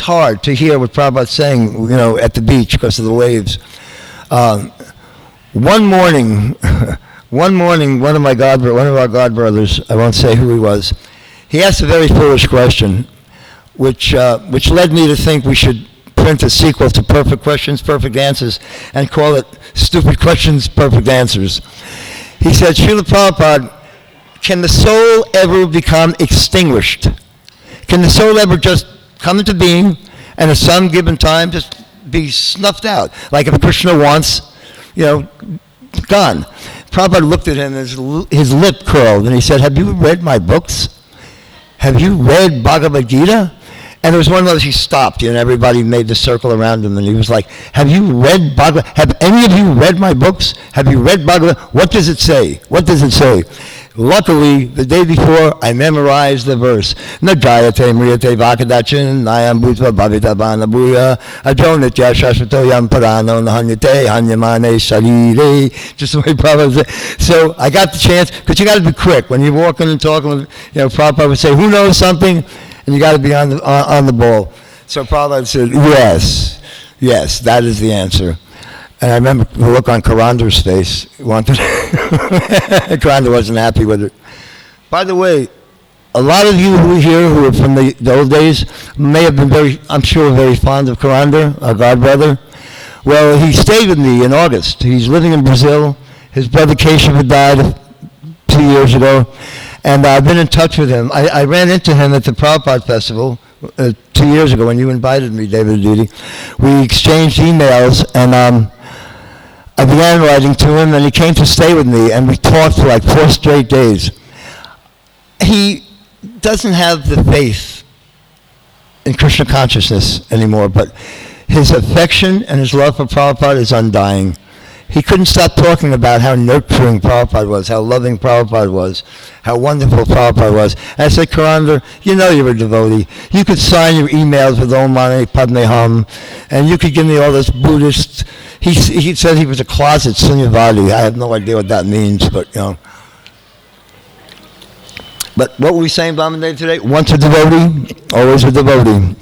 hard to hear what Prabhupada's saying, at the beach because of the waves. One morning, one of our godbrothers, I won't say who he was, he asked a very foolish question, which led me to think we should print a sequel to Perfect Questions, Perfect Answers, and call it Stupid Questions, Perfect Answers. He said, Srila Prabhupada, can the soul ever become extinguished? Can the soul ever just come into being and at some given time just be snuffed out? Like if Krishna wants, gone. Prabhupada looked at him and his lip curled and he said, have you read my books? Have you read Bhagavad Gita? And there was one of those, he stopped, and everybody made the circle around him, and he was like, have any of you read my books? Have you read Bhagavad? What does it say? What does it say? Luckily, the day before, I memorized the verse. Najayate mriyate vakadachin nayam bhutva bhavita bhanabuya ajonitya shashvatoyam parano nahanyate hanyamane sharire. Just the way Prabhupada said. So I got the chance, because you got to be quick. When you're walking and talking with, Prabhupada would say, who knows something? And you got to be on the ball. So Prabhupada said, yes, that is the answer. And I remember the look on Karandar's face. Karandar wasn't happy with it. By the way, a lot of you who are here who are from the old days may have been very fond of Karandar, our godbrother. Well, he stayed with me in August. He's living in Brazil. His brother Keshav died 2 years ago. And I've been in touch with him. I ran into him at the Prabhupada Festival 2 years ago when you invited me, David Aditi. We exchanged emails, and I began writing to him, and he came to stay with me, and we talked for like 4 straight days. He doesn't have the faith in Krishna consciousness anymore, but his affection and his love for Prabhupada is undying. He couldn't stop talking about how nurturing Prabhupada was, how loving Prabhupada was, how wonderful Prabhupada was. And I said, Karandar, you're a devotee. You could sign your emails with Om Mani Padme Hum, and you could give me all this Buddhist. He said he was a closet Sunyavadi. I have no idea what that means, but But what were we saying, Brahmandev, today? Once a devotee, always a devotee.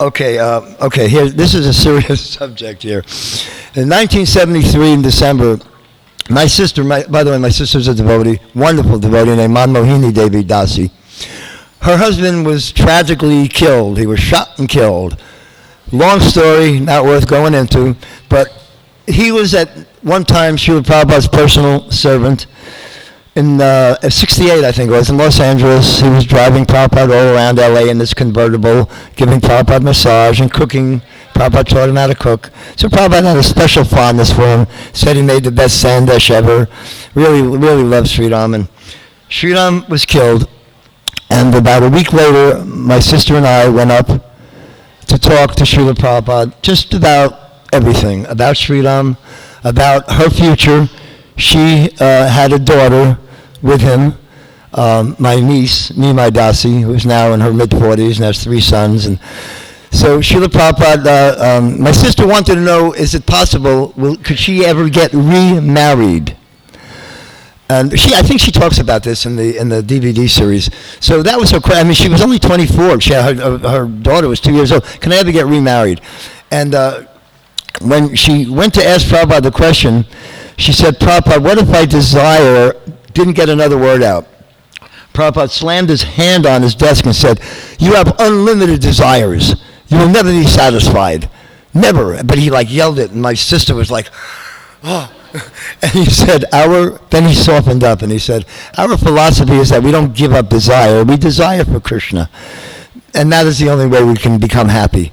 Okay, here, this is a serious subject here. In 1973, in December, my sister, by the way, my sister's a devotee, wonderful devotee named Manmohini Devi Dasi. Her husband was tragically killed. He was shot and killed. Long story, not worth going into, but he was at one time Srila Prabhupada's personal servant. In 68, I think it was, in Los Angeles. He was driving Prabhupada all around LA in this convertible, giving Prabhupada massage and cooking. Prabhupada taught him how to cook. So Prabhupada had a special fondness for him, said he made the best sandesh ever, really, really loved Sri Ram. And Sri Ram was killed, and about a week later, my sister and I went up to talk to Srila Prabhupada just about everything, about Sri Ram, about her future. She had a daughter with him, my niece, Nimai Dasi, who's now in her mid-40s and has 3 sons. And so Srila Prabhupada, my sister wanted to know, is it possible, could she ever get remarried? And I think she talks about this in the DVD series. So that was her question. I mean, she was only 24. Her daughter was 2 years old. Can I ever get remarried? And when she went to ask Prabhupada the question, she said, Prabhupada, what if I desire, didn't get another word out. Prabhupada slammed his hand on his desk and said, you have unlimited desires. You will never be satisfied. Never. But he yelled it, and my sister was like, oh. And he said, then he softened up and he said, our philosophy is that we don't give up desire. We desire for Krishna. And that is the only way we can become happy.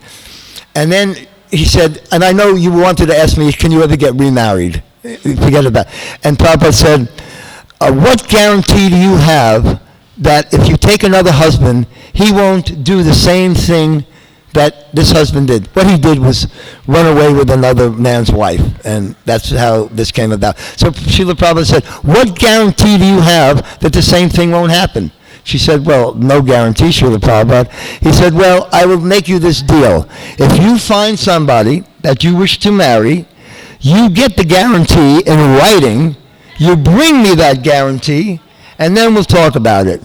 And then he said, and I know you wanted to ask me, can you ever get remarried? Forget about it. And Prabhupada said, what guarantee do you have that if you take another husband, he won't do the same thing that this husband did? What he did was run away with another man's wife, and that's how this came about. So Srila Prabhupada said, what guarantee do you have that the same thing won't happen? She said, well, no guarantee, Srila Prabhupada. He said, well, I will make you this deal. If you find somebody that you wish to marry, you get the guarantee in writing, you bring me that guarantee, and then we'll talk about it.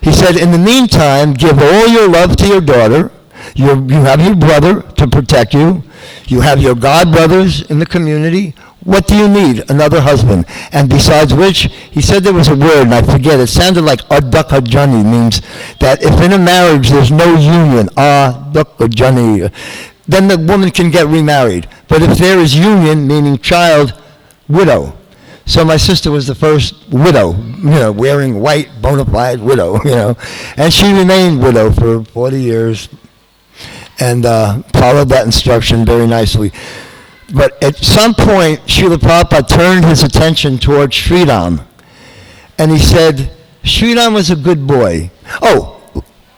He said, in the meantime, give all your love to your daughter. You have your brother to protect you. You have your god brothers in the community. What do you need? Another husband. And besides which, he said there was a word, and I forget. It sounded like adakajani, means that if in a marriage there's no union, adakajani, then the woman can get remarried. But if there is union, meaning child, widow. So my sister was the first widow, wearing white, bona fide widow, And she remained widow for 40 years and followed that instruction very nicely. But at some point, Srila Prabhupada turned his attention towards Sridham. And he said, Sridham was a good boy. Oh,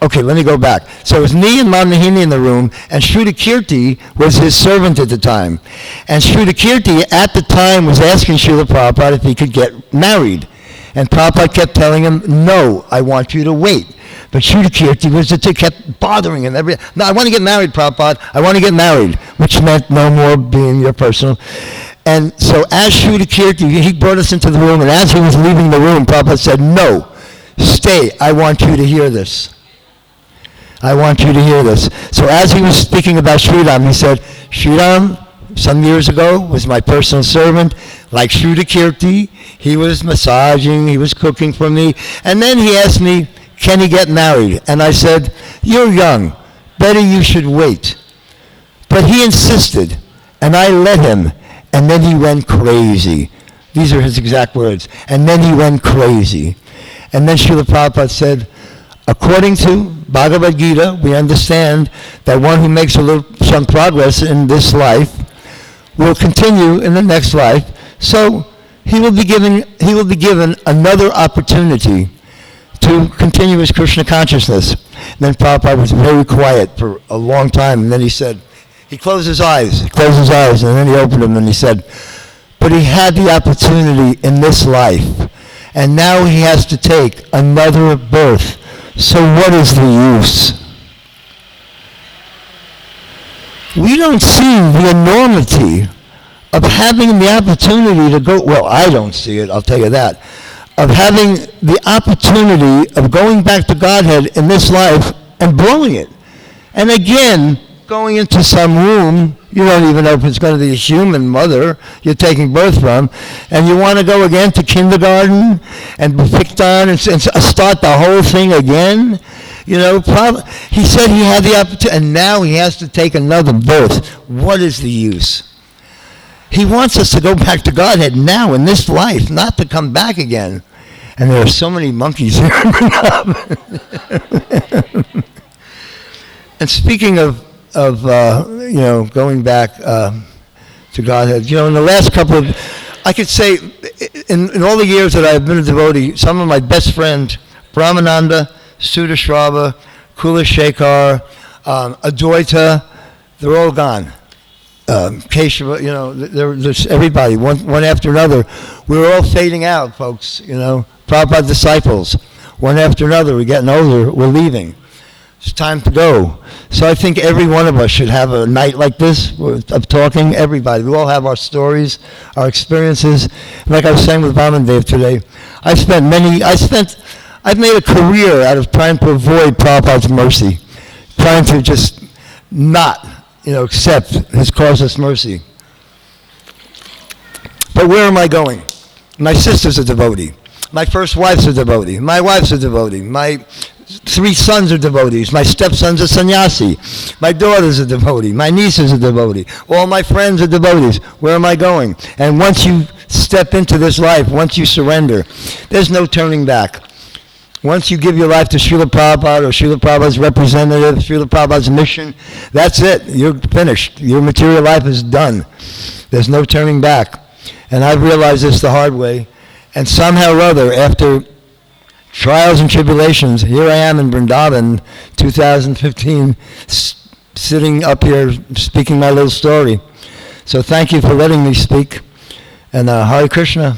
okay, let me go back. So it was me and Mamahini in the room, and Srutakirti was his servant at the time. And Srutakirti at the time was asking Srila Prabhupada if he could get married. And Prabhupada kept telling him, no, I want you to wait. But Srutakirti kept bothering him. No, I want to get married, Prabhupada. I want to get married, which meant no more being your personal. And so as Srutakirti, he brought us into the room, and as he was leaving the room, Prabhupada said, no, stay. I want you to hear this. I want you to hear this. So as he was speaking about Sridham, he said, Sridham, some years ago, was my personal servant. Like Srutakirti, he was massaging, he was cooking for me. And then he asked me, can he get married? And I said, you're young. Better you should wait. But he insisted, and I let him. And then he went crazy. These are his exact words. And then he went crazy. And then Srila Prabhupada said, according to Bhagavad Gita, we understand that one who makes some progress in this life will continue in the next life. So he will be given another opportunity to continue his Krishna consciousness. And then Prabhupada was very quiet for a long time, and then he said, he closed his eyes, and then he opened them, and he said, but he had the opportunity in this life, and now he has to take another birth. So what is the use? We don't see the enormity of having the opportunity to go, well, I don't see it, I'll tell you that, of having the opportunity of going back to Godhead in this life and blowing it. And again, going into some room, you don't even know if it's going to be a human mother you're taking birth from, and you want to go again to kindergarten and be picked on and start the whole thing again. He said he had the opportunity, and now he has to take another birth. What is the use? He wants us to go back to Godhead now in this life, not to come back again. And there are so many monkeys here. And speaking of going back to Godhead, in the last couple of, I could say, in all the years that I've been a devotee, some of my best friends, Brahmananda, Sudashrava, Kulashekar, Advaita, they're all gone. Keshava, there's everybody, one after another. We're all fading out, folks, Prabhupada disciples. One after another, we're getting older, we're leaving. It's time to go. So I think every one of us should have a night like this of talking, everybody. We all have our stories, our experiences. Like I was saying with Vamandev today, I've made a career out of trying to avoid Prabhupada's mercy, trying to just not accept his causeless mercy. But where am I going? My sister's a devotee. My first wife's a devotee. My wife's a devotee. My 3 sons are devotees. My stepson's a sannyasi. My daughter's a devotee. My niece is a devotee. All my friends are devotees. Where am I going? And once you step into this life, once you surrender, there's no turning back. Once you give your life to Srila Prabhupada or Srila Prabhupada's representative, Srila Prabhupada's mission, that's it. You're finished. Your material life is done. There's no turning back. And I've realized this the hard way. And somehow or other, after trials and tribulations, here I am in Vrindavan, 2015, sitting up here speaking my little story. So thank you for letting me speak. And Hare Krishna.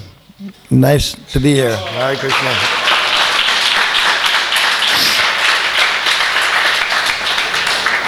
Nice to be here. Hare Krishna.